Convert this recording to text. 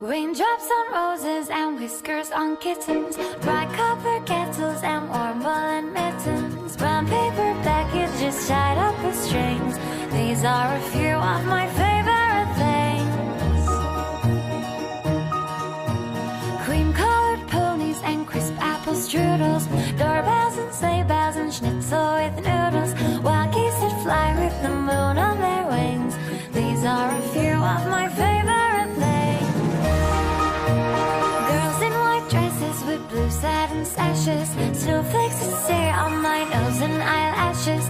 Raindrops on roses and whiskers on kittens, bright copper kettles and warm woolen mittens, brown paper packages tied up with strings. These are a few of my favorite things. Cream-colored ponies and crisp apple strudels, doorbells and sleigh bells and schnitzel with noodles, wild geese that fly with the moon on their wings. These are a few of my favorite things. Girls in white dresses with blue satin sashes, snowflakes that stay on my nose and eyelashes,